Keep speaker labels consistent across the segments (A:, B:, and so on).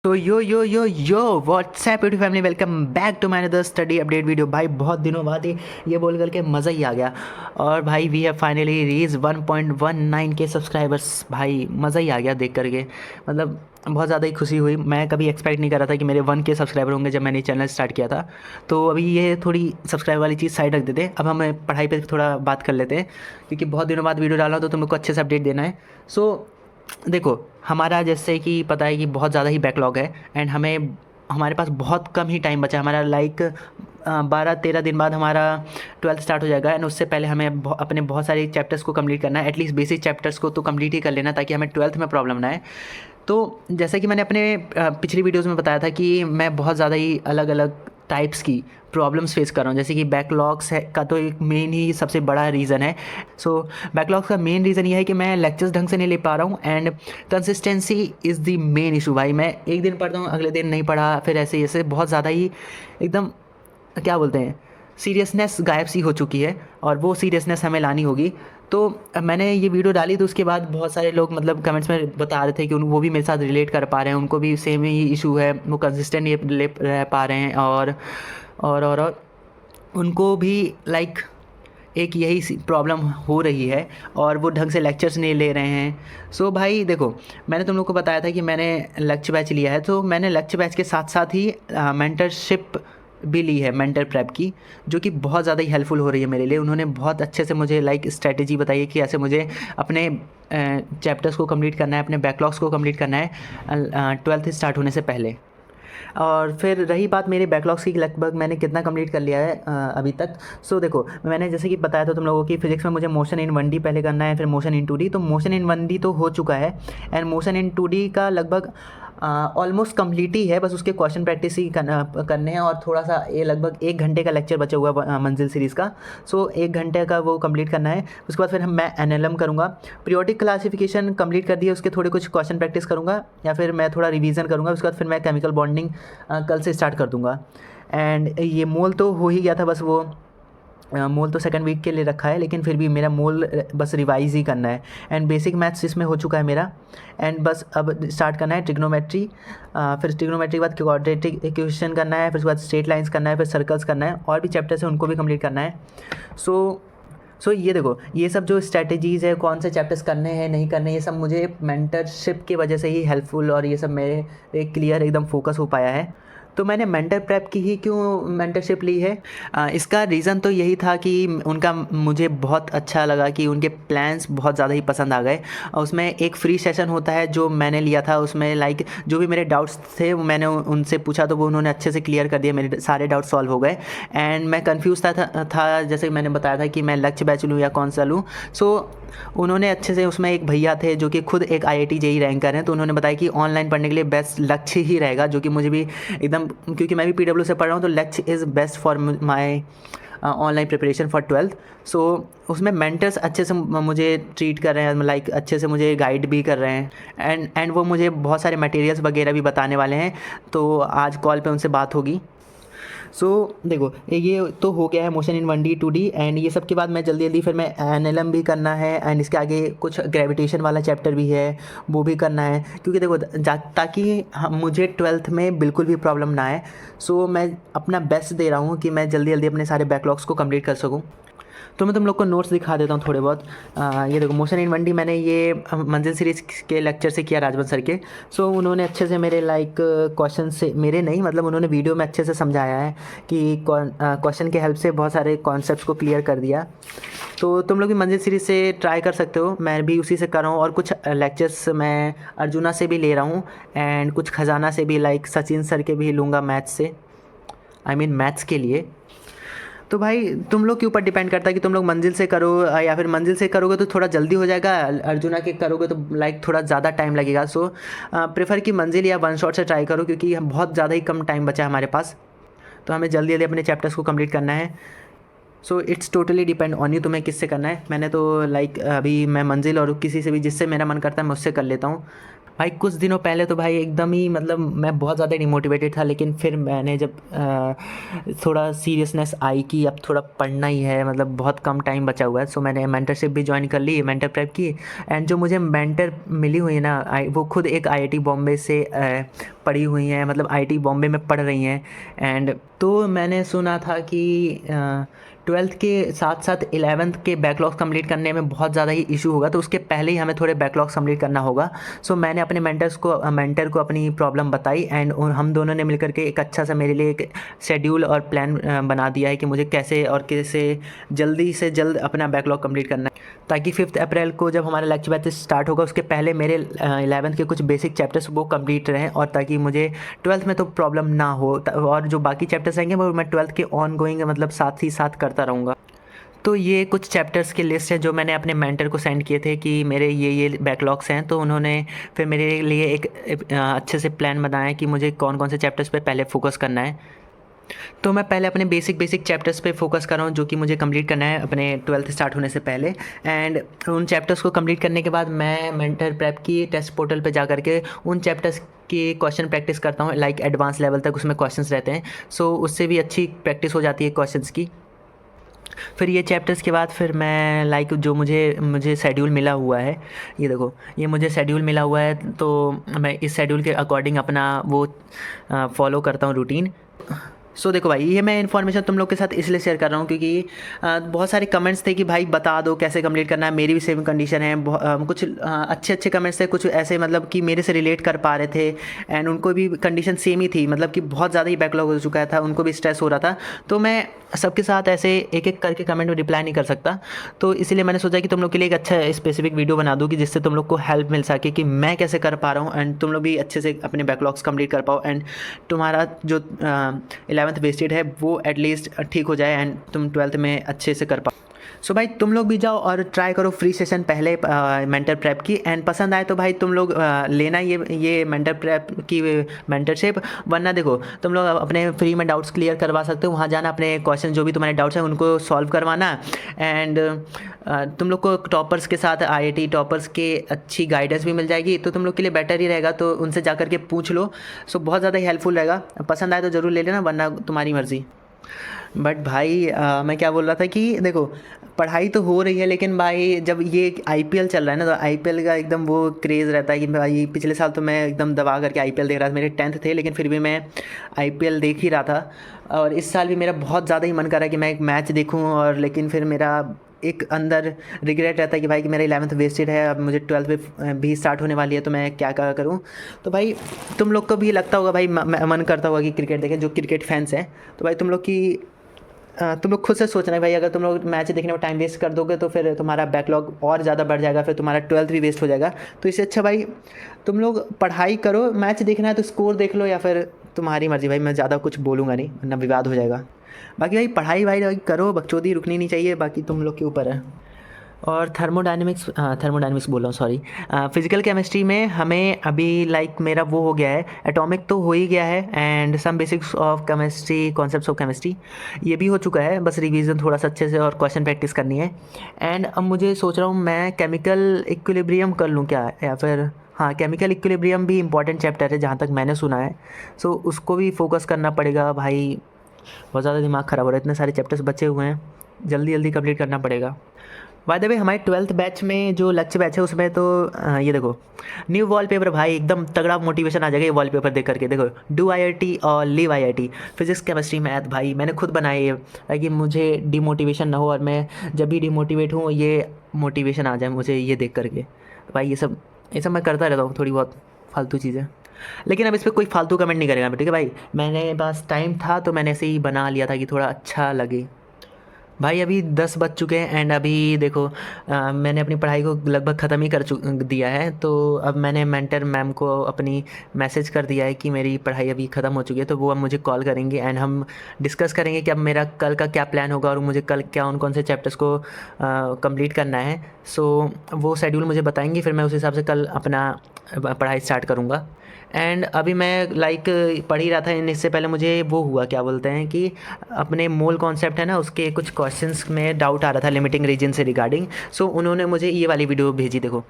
A: तो yo WhatsApp YouTube family, welcome back to my another study update video. भाई बहुत दिनों बाद ये बोल करके मज़ा ही आ गया। और भाई वी हैव फाइनली रीच 1.19 के सब्सक्राइबर्स। भाई मज़ा ही आ गया देख करके, मतलब बहुत ज़्यादा ही खुशी हुई। मैं कभी एक्सपेक्ट नहीं कर रहा था कि मेरे 1 के सब्सक्राइबर होंगे जब मैंने चैनल स्टार्ट किया था। तो अभी ये थोड़ी सब्सक्राइबर वाली चीज़ साइड रख देते हैं, अब हम पढ़ाई पे थोड़ा बात कर लेते हैं, क्योंकि बहुत दिनों बाद वीडियो डाला तो तुम लोग को अच्छे से अपडेट देना है। सो देखो, हमारा जैसे कि पता है कि बहुत ज़्यादा ही बैकलॉग है एंड हमारे पास बहुत कम ही टाइम बचा है। हमारा 12-13 दिन बाद हमारा 12th स्टार्ट हो जाएगा एंड उससे पहले हमें अपने बहुत सारे चैप्टर्स को कंप्लीट करना है। एटलीस्ट बेसिक चैप्टर्स को तो कंप्लीट ही कर लेना, ताकि हमें 12th में प्रॉब्लम ना आए। तो जैसा कि मैंने अपने पिछली वीडियोज़ में बताया था कि मैं बहुत ज़्यादा ही अलग अलग टाइप्स की प्रॉब्लम्स फेस कर रहा हूँ। जैसे कि बैकलॉग्स है का तो एक मेन ही सबसे बड़ा रीज़न है। सो बैकलॉग्स का मेन रीज़न ये है कि मैं लेक्चर्स ढंग से नहीं ले पा रहा हूँ and consistency is the main issue. भाई मैं एक दिन पढ़ता हूँ, अगले दिन नहीं पढ़ा, फिर ऐसे ऐसे बहुत ज़्यादा ही एकदम क्या बोलते हैं, सीरियसनेस गायब सी हो चुकी है और वो सीरियसनेस हमें लानी होगी। तो मैंने ये वीडियो डाली तो उसके बाद बहुत सारे लोग मतलब कमेंट्स में बता रहे थे कि वो भी मेरे साथ रिलेट कर पा रहे हैं, उनको भी सेम ही इशू है, वो कंसिस्टेंट नहीं ले रह पा रहे हैं और उनको भी लाइक एक यही प्रॉब्लम हो रही है और वो ढंग से लेक्चर्स नहीं ले रहे हैं। सो भाई देखो, मैंने तुम लोग को बताया था कि मैंने लेक्चर बैच लिया है, तो मैंने लेक्चर बैच के साथ साथ ही मेंटरशिप भी ली है, मेंटर प्रेप की, जो कि बहुत ज़्यादा ही हेल्पफुल हो रही है मेरे लिए। उन्होंने बहुत अच्छे से मुझे स्ट्रैटेजी बताई है कि ऐसे मुझे अपने चैप्टर्स को कंप्लीट करना है, अपने बैकलॉग्स को कंप्लीट करना है 12th स्टार्ट होने से पहले। और फिर रही बात मेरे बैकलॉग्स की, लगभग मैंने कितना कंप्लीट कर लिया है अभी तक। सो देखो, मैंने जैसे कि बताया था तुम लोगों की, फिजिक्स में मुझे मोशन इन 1D पहले करना है, फिर मोशन इन 2D। तो मोशन इन 1D तो हो चुका है एंड मोशन इन 2D का लगभग ऑलमोस्ट कंप्लीट ही है, बस उसके क्वेश्चन प्रैक्टिस ही करने हैं और थोड़ा सा ये लगभग 1 घंटे का लेक्चर बचा हुआ है मंजिल सीरीज़ का। सो 1 घंटे का वो कंप्लीट करना है। उसके बाद फिर मैं एनएलएम करूँगा। पीरियोडिक क्लासिफिकेशन कंप्लीट कर दिया, उसके थोड़े कुछ क्वेश्चन प्रैक्टिस करूँगा या फिर मैं थोड़ा रिवीजन करूँगा। उसके बाद फिर मैं केमिकल बॉन्डिंग कल से स्टार्ट कर दूँगा। एंड ये मोल तो हो ही गया था, बस वो मोल तो सेकंड वीक के लिए रखा है, लेकिन फिर भी मेरा मोल बस रिवाइज ही करना है। एंड बेसिक मैथ्स इसमें हो चुका है मेरा एंड बस अब स्टार्ट करना है ट्रिग्नोमेट्री। फिर ट्रिग्नोमेट्री के बाद क्वाड्रेटिक इक्वेशन करना है, फिर उसके बाद स्ट्रेट लाइंस करना है, फिर सर्कल्स करना है, और भी चैप्टर्स हैं उनको भी कंप्लीट करना है। सो ये देखो, ये सब जो स्ट्रैटेजीज़ है, कौन से चैप्टर्स करने हैं नहीं करने, ये सब मुझे मेंटरशिप की वजह से ही हेल्पफुल और ये सब मेरे क्लियर एकदम फोकस हो पाया है। तो मैंने मेंटर प्रेप की ही क्यों मेंटरशिप ली है, इसका रीज़न तो यही था कि उनका मुझे बहुत अच्छा लगा कि उनके प्लान्स बहुत ज़्यादा ही पसंद आ गए। और उसमें एक फ्री सेशन होता है जो मैंने लिया था, उसमें जो भी मेरे डाउट्स थे वो मैंने उनसे पूछा, तो वो उन्होंने अच्छे से क्लियर कर दिया, मेरे सारे डाउट सॉल्व हो गए। एंड मैं कन्फ्यूज़ था जैसे मैंने बताया था कि मैं लक्ष्य बैच लूँ या कौन सा लूँ। सो उन्होंने अच्छे से, उसमें एक भैया थे जो कि खुद एक IIT JEE रैंकर हैं, तो उन्होंने बताया कि ऑनलाइन पढ़ने के लिए बेस्ट लक्ष्य ही रहेगा, जो कि मुझे भी एकदम, क्योंकि मैं भी PW से पढ़ रहा हूँ, तो लक्ष्य is best for my online preparation for 12th। सो उसमें मेंटर्स अच्छे से मुझे ट्रीट कर रहे हैं, अच्छे से मुझे गाइड भी कर रहे हैं एंड वो मुझे बहुत सारे मटेरियल्स वगैरह भी बताने वाले हैं। तो आज कॉल पे उनसे बात होगी। सो देखो, ये तो हो गया है motion in 1D 2D and ये सब के बाद मैं जल्दी जल्दी फिर मैं एनएलएम भी करना है एंड इसके आगे कुछ ग्रेविटेशन वाला चैप्टर भी है, वो भी करना है। क्योंकि देखो, ताकि मुझे 12th में बिल्कुल भी प्रॉब्लम ना आए। सो मैं अपना बेस्ट दे रहा हूँ कि मैं जल्दी जल्दी अपने सारे बैकलॉग्स को कंप्लीट कर सकूँ। तो मैं तुम लोग को नोट्स दिखा देता हूँ थोड़े बहुत। ये देखो, मोशन इन 1D मैंने ये मंजिल सीरीज़ के लेक्चर से किया, राजवन सर के। सो उन्होंने अच्छे से मेरे क्वेश्चन से, मेरे नहीं मतलब उन्होंने वीडियो में अच्छे से समझाया है कि क्वेश्चन के हेल्प से बहुत सारे कॉन्सेप्ट्स को क्लियर कर दिया। तो तुम लोग भी मंजिल सीरीज़ से ट्राई कर सकते हो, मैं भी उसी से कर रहा हूँ। और कुछ लेक्चर्स मैं अर्जुना से भी ले रहा हूँ एंड कुछ खजाना से भी, सचिन सर के भी लूँगा मैथ्स से, मैथ्स के लिए। तो भाई तुम लोग के ऊपर डिपेंड करता है कि तुम लोग मंजिल से करो या फिर मंजिल से करोगे तो थोड़ा जल्दी हो जाएगा, अर्जुना के करोगे तो थोड़ा ज़्यादा टाइम लगेगा। सो प्रेफर कि मंजिल या वन शॉट से ट्राई करो, क्योंकि हम बहुत ज़्यादा ही कम टाइम बचा है हमारे पास, तो हमें जल्दी जल्दी अपने चैप्टर्स को कंप्लीट करना है। So it's totally depend on you, तुम्हें किससे करना है। मैंने तो अभी मैं मंजिल और किसी से भी, जिससे मेरा मन करता है मैं उससे कर लेता हूँ। भाई कुछ दिनों पहले तो भाई एकदम ही मतलब मैं बहुत ज़्यादा डिमोटिवेटेड था, लेकिन फिर मैंने जब थोड़ा सीरियसनेस आई कि अब थोड़ा पढ़ना ही है, मतलब बहुत कम टाइम बचा हुआ है। सो मैंने मेंटरशिप भी ज्वाइन कर ली, मेंटर प्रेप की। एंड जो मुझे मेंटर मिली हुई है ना, वो खुद एक IIT बॉम्बे से पढ़ी हुई हैं, मतलब आईआईटी बॉम्बे में पढ़ रही हैं। एंड तो मैंने सुना था कि 12th के साथ साथ 11th के बैकलॉग्स कंप्लीट करने में बहुत ज़्यादा ही इशू होगा, तो उसके पहले ही हमें थोड़े बैकलॉग्स कंप्लीट करना होगा। सो मैंने अपने मेंटर को अपनी प्रॉब्लम बताई, एंड हम दोनों ने मिलकर के एक अच्छा सा मेरे लिए एक शेड्यूल और प्लान बना दिया है कि मुझे कैसे जल्दी से जल्द अपना बैकलॉग कंप्लीट करना है, ताकि 5 अप्रैल को जब हमारा लेक्चर बैच स्टार्ट होगा उसके पहले मेरे 11th के कुछ बेसिक चैप्टर्स वो कंप्लीट रहें, और ताकि मुझे 12th में तो प्रॉब्लम ना हो, और जो बाकी चैप्टर्स रहेंगे वो मैं 12th के ऑन गोइंग मतलब साथ ही साथ करता रहूँगा। तो ये कुछ चैप्टर्स की लिस्ट है जो मैंने अपने मेंटर को सेंड किए थे कि मेरे ये बैकलॉग्स हैं, तो उन्होंने फिर मेरे लिए एक अच्छे से प्लान बनाया कि मुझे कौन कौन से चैप्टर्स पे पहले फोकस करना है। तो मैं पहले अपने बेसिक चैप्टर्स पे फोकस कर रहा हूँ जो कि मुझे कंप्लीट करना है अपने 12th स्टार्ट होने से पहले। एंड उन चैप्टर्स को कंप्लीट करने के बाद मैं मेंटर प्रेप की टेस्ट पोर्टल पे जा करके उन चैप्टर्स की क्वेश्चन प्रैक्टिस करता हूँ, लाइक एडवांस लेवल तक उसमें क्वेश्चंस रहते हैं, सो उससे भी अच्छी प्रैक्टिस हो जाती है क्वेश्चंस की। फिर ये चैप्टर्स के बाद फिर मैं लाइक जो मुझे शेड्यूल मिला हुआ है, ये देखो ये मुझे शेड्यूल मिला हुआ है, तो मैं इस शेड्यूल के अकॉर्डिंग अपना वो फॉलो करता हूँ रूटीन। सो देखो भाई, ये मैं इन्फॉर्मेशन तुम लोग के साथ इसलिए शेयर कर रहा हूँ क्योंकि बहुत सारे कमेंट्स थे कि भाई बता दो कैसे कंप्लीट करना है, मेरी भी सेम कंडीशन है। कुछ अच्छे कमेंट्स थे, कुछ ऐसे मतलब कि मेरे से रिलेट कर पा रहे थे, एंड उनको भी कंडीशन सेम ही थी, मतलब कि बहुत ज़्यादा ही बैकलॉग हो चुका था, उनको भी स्ट्रेस हो रहा था। तो मैं सबके साथ ऐसे एक एक करके कमेंट में रिप्लाई नहीं कर सकता, तो इसलिए मैंने सोचा कि तुम लोग के लिए एक अच्छा स्पेसिफिक वीडियो बना दूँ कि जिससे तुम लोग को हेल्प मिल सके कि मैं कैसे कर पा रहा हूँ, एंड तुम लोग भी अच्छे से अपने बैकलॉग्स कंप्लीट कर पाओ, एंड तुम्हारा जो 11th वेस्टेड है वो एटलीस्ट ठीक हो जाए, एंड तुम 12th में अच्छे से कर पाओ। सो भाई तुम लोग भी जाओ और ट्राई करो फ्री सेशन पहले मेंटर प्रेप की, एंड पसंद आए तो भाई तुम लोग लेना ये मेंटर प्रेप की मेंटरशिप। वरना देखो तुम लोग अपने फ्री में डाउट्स क्लियर करवा सकते हो, वहाँ जाना, अपने क्वेश्चन जो भी तुम्हारे डाउट्स हैं उनको सॉल्व करवाना, एंड तुम लोग को टॉपर्स के साथ आईआईटी टॉपर्स के अच्छी गाइडेंस भी मिल जाएगी, तो तुम लोग के लिए बेटर ही रहेगा, तो उनसे जा करके पूछ लो। सो बहुत ज़्यादा हेल्पफुल रहेगा, पसंद आए तो ज़रूर ले लेना, वरना तुम्हारी मर्ज़ी। बट भाई मैं क्या बोल रहा था कि देखो पढ़ाई तो हो रही है, लेकिन भाई जब ये आईपीएल चल रहा है ना, तो आईपीएल का एकदम वो क्रेज़ रहता है कि भाई पिछले साल तो मैं एकदम दबा करके आईपीएल देख रहा था, मेरे 10th थे लेकिन फिर भी मैं आईपीएल देख ही रहा था। और इस साल भी मेरा बहुत ज़्यादा ही मन कर रहा है कि मैं एक मैच देखूं, और लेकिन फिर मेरा एक अंदर रिग्रेट रहता है कि भाई कि मेरा 11th वेस्टेड है, अब मुझे 12th में भी स्टार्ट होने वाली है, तो मैं क्या करूँ। तो भाई तुम लोग को भी लगता होगा भाई, मन करता होगा कि क्रिकेट देखें, जो क्रिकेट फैंस हैं, तो भाई तुम लोग खुद से सोचना है भाई, अगर तुम लोग मैच देखने में टाइम वेस्ट कर दोगे तो फिर तुम्हारा बैकलॉग और ज़्यादा बढ़ जाएगा, फिर तुम्हारा 12th भी वेस्ट हो जाएगा। तो इससे अच्छा भाई तुम लोग पढ़ाई करो, मैच देखना है तो स्कोर देख लो, या फिर तुम्हारी मर्ज़ी भाई, मैं ज़्यादा कुछ बोलूँगा नहीं वरना विवाद हो जाएगा। बाकी भाई पढ़ाई भाई करो, बकचोदी रुकनी नहीं चाहिए, बाकी तुम लोग के ऊपर है। और थर्मोडायनेमिक्स बोल रहा हूँ, सॉरी, फिजिकल केमिस्ट्री में हमें अभी लाइक मेरा वो हो गया है, एटॉमिक तो हो ही गया है, and some basics of chemistry, concepts of chemistry ये भी हो चुका है, बस रिवीजन थोड़ा सा अच्छे से और क्वेश्चन प्रैक्टिस करनी है। एंड अब मुझे सोच रहा हूँ मैं केमिकल इक्विलिब्रियम कर लूँ क्या, या फिर हाँ, केमिकल इक्विलिब्रियम भी इंपॉर्टेंट चैप्टर है जहाँ तक मैंने सुना है, सो उसको भी फोकस करना पड़ेगा भाई। बहुत ज़्यादा दिमाग ख़राब हो रहा है, इतने सारे चैप्टर्स बचे हुए हैं, जल्दी जल्दी कंप्लीट करना पड़ेगा। बाय द वे हमारे 12th बैच में जो लेक्चर बैच है उसमें तो ये देखो न्यू वॉलपेपर, भाई एकदम तगड़ा मोटिवेशन आ जाएगा ये वॉलपेपर देख करके। देखो डू आईआईटी और live IIT, physics chemistry math, भाई मैंने खुद बनाया ये ताकि मुझे डिमोटिवेशन ना हो, और मैं जब भी डिमोटिवेट हूँ ये मोटिवेशन आ जाए मुझे ये देख करके। भाई ये सब मैं करता रहता हूँ, थोड़ी बहुत फालतू चीज़ें, लेकिन अब इस पर कोई फालतू कमेंट नहीं करेगा, ठीक है भाई। मैंने पास टाइम था तो मैंने ऐसे ही बना लिया था कि थोड़ा अच्छा लगे। भाई अभी 10 बज चुके हैं, एंड अभी देखो मैंने अपनी पढ़ाई को लगभग ख़त्म ही कर दिया है, तो अब मैंने मेंटर मैम को अपनी मैसेज कर दिया है कि मेरी पढ़ाई अभी ख़त्म हो चुकी है, तो वो अब मुझे कॉल करेंगे, एंड हम डिस्कस करेंगे कि अब मेरा कल का क्या प्लान होगा और मुझे कल क्या कौन से चैप्टर्स को कंप्लीट करना है। सो वो शेड्यूल मुझे बताएंगे, फिर मैं उस हिसाब से कल अपना पढ़ाई स्टार्ट करूँगा। एंड अभी मैं लाइक पढ़ ही रहा था, इससे पहले मुझे वो हुआ क्या बोलते हैं कि अपने मोल कॉन्सेप्ट है ना, उसके कुछ क्वेश्चंस में डाउट आ रहा था लिमिटिंग रीजन से रिगार्डिंग। सो उन्होंने मुझे ये वाली वीडियो भेजी, देखो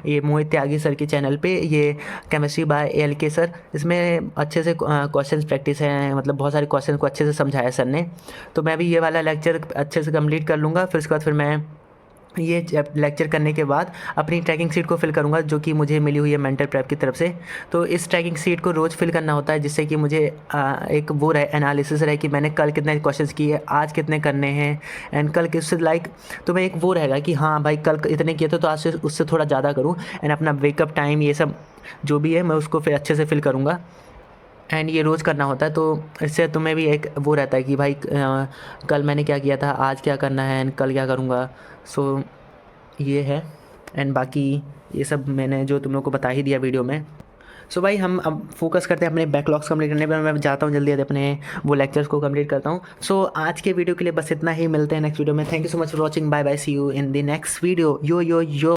A: ये मोहित त्यागी सर के चैनल पे, ये केमिस्ट्री बाय एल के सर, इसमें अच्छे से क्वेश्चंस प्रैक्टिस हैं, मतलब बहुत सारे क्वेश्चन को अच्छे से समझाया सर ने। तो मैं भी ये वाला लेक्चर अच्छे से कंप्लीट कर लूँगा, फिर उसके बाद फिर मैं ये लेक्चर करने के बाद अपनी ट्रैकिंग सीट को फिल करूँगा, जो कि मुझे मिली हुई है मेंटर प्रेप की तरफ से। तो इस ट्रैकिंग सीट को रोज़ फिल करना होता है, जिससे कि मुझे एक वो रहे, एनालिसिस रहे कि मैंने कल कितने क्वेश्चंस किए, आज कितने करने हैं, एंड कल किस लाइक। तो मैं एक वो रहेगा कि हाँ भाई कल इतने किए थे तो आज से उससे थोड़ा ज़्यादा करूँ, एंड अपना वेकअप टाइम ये सब जो भी है मैं उसको फिर अच्छे से फिल करूँगा। एंड ये रोज़ करना होता है, तो इससे तुम्हें भी एक वो रहता है कि भाई कल मैंने क्या किया था, आज क्या करना है, एंड कल क्या करूँगा। सो ये है। एंड बाकी ये सब मैंने जो तुम लोग को बता ही दिया वीडियो में। सो भाई हम अब फोकस करते हैं अपने बैकलॉग्स कंप्लीट करने पर। मैं जाता हूँ जल्दी जल्दी अपने वो लेक्चर्स को कंप्लीट करता हूँ। सो आज के वीडियो के लिए बस इतना ही, मिलते हैं नेक्स्ट वीडियो में। Thank you so much for watching, bye bye, see you in the next video. Yo yo yo.